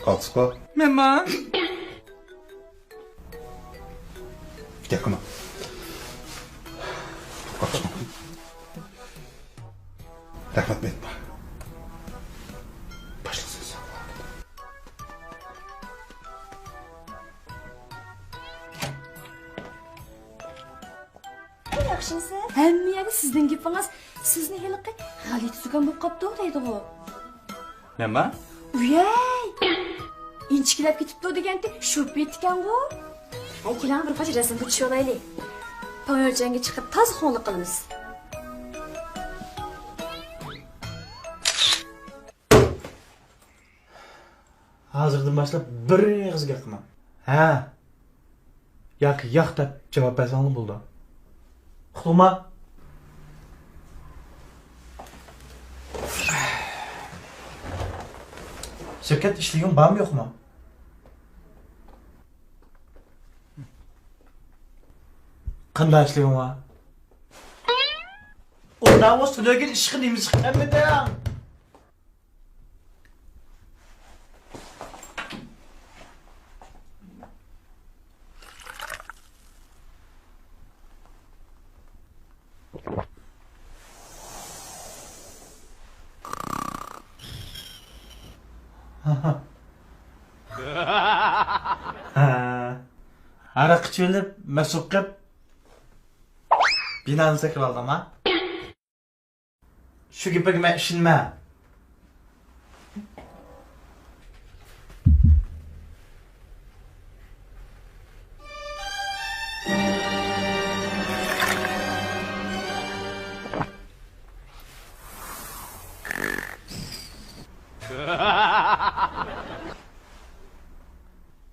Kalkma. Mama. Yakına. Kalkma. Rahmet etme. Başlasın sen. Yaxshimisiz? Hamma yerda sizning gapingiz sizni heliqi g'ali tuzigan bo'lib qopti deydi-ku. Mama. Uyay! Inchikilab ketibdi deganda shu betgan-ku. Ay, keling bir qancha rasmga tushib olaylik. Payo'changa chiqib toza xo'nlik qilamiz. Hozirdan boshlab bir og'izga qilma. Ha. Yo'q deb javob bersang bo'ldi. Uxlama. Şirket işliğin var mı yok mu? Qanday işliğin var? Ondan o stüdyoga ish qilamiz hammada. Araq ichilib, mas'ul qilib binani sakirib oldim ha. Shu gapiga men ishonma.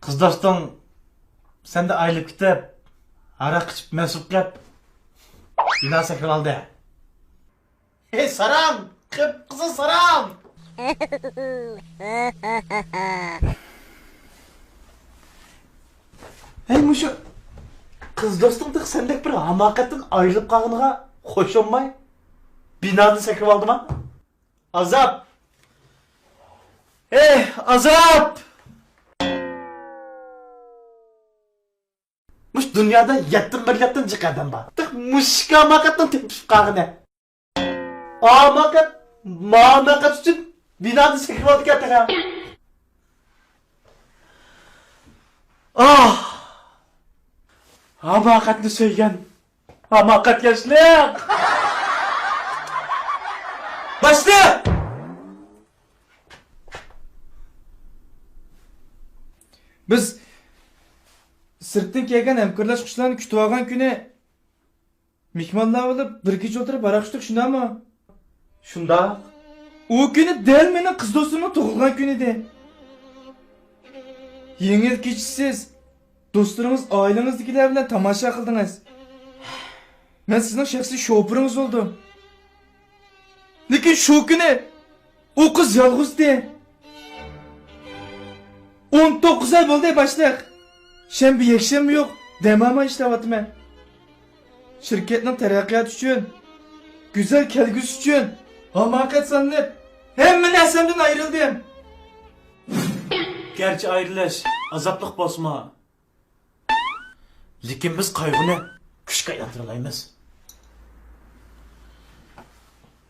Qiz do'stim, sen de ayrılıp gidip, araq ichib mas'ul qilib binani sakirib oldi. Hey Saram! Kızı Saram! Hey Muşu! Kız dostumduk sendek bir hamakatın ayrılıp kalığına hoş olmay. Binanı sakırıp aldım ha? Azap! Hey Azap! Muş dünyada yettin bir yettin çıkardım bak. Tık muşka hamakatın tepkip kalığına. Mamakat için binanı sakırıp aldık ya. Ah! Hamakatını söyleyen hamakat gençlik! Başla! Biz sirtdan kelgan hamkorlash qushlarni kutib olgan kuni mehmonlar bo'lib bir kecha o'tirib aroq ichdik, shundami? Shunda O kuni dal mening qiz do'stimning tug'ilgan kuni edi. Yengil kechisiz do'stlarimiz oilangizdagilar bilan tomosha qildingiz. Men sizning shaxsiy shofiringiz bo'ldim. Lekin shu kuni o qiz yolg'izdi. 19 ay bo'ldi boshliq. Shanba yakshanba yo'q, damama ishlayapman. Shirkatning taraqqiyoti uchun, go'zal kelgusi uchun hamakat sanlab hamma narsamdan ayrildim. gerçi ayrılış, azaplık bosma. Lekin biz qayg'uni kuchga aylantirmaymiz.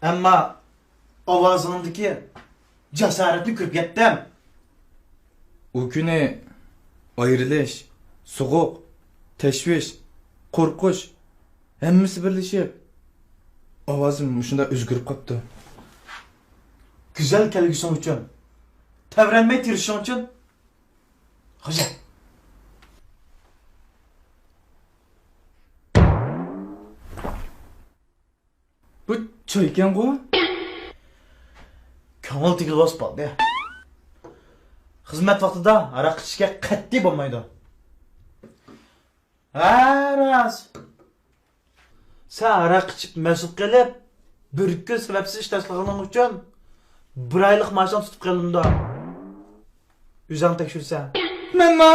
Ammo ovozingdagi jasoratni ko'rib yetdim. O kuni ayrilish, so'g'uq, tashvish, qo'rqish hammasi birlashib ovozim shunda o'zgarib qopti. Güzel kelgusin uchun, tavranmay tirishing uchun xo'ja. Bu choy ekan-ku? Ko'ngil tigilib qoldi. Xizmat vaqtida aroq ichishga qat'iy bo'lmaydi. Ha, rost. Sen aroq ichib mas'ul qilib, bir kun sababsiz ish tashlaganing uchun 1 oylik maoshdan tutib qo'yildi. O'zing tekshirsan. Mama!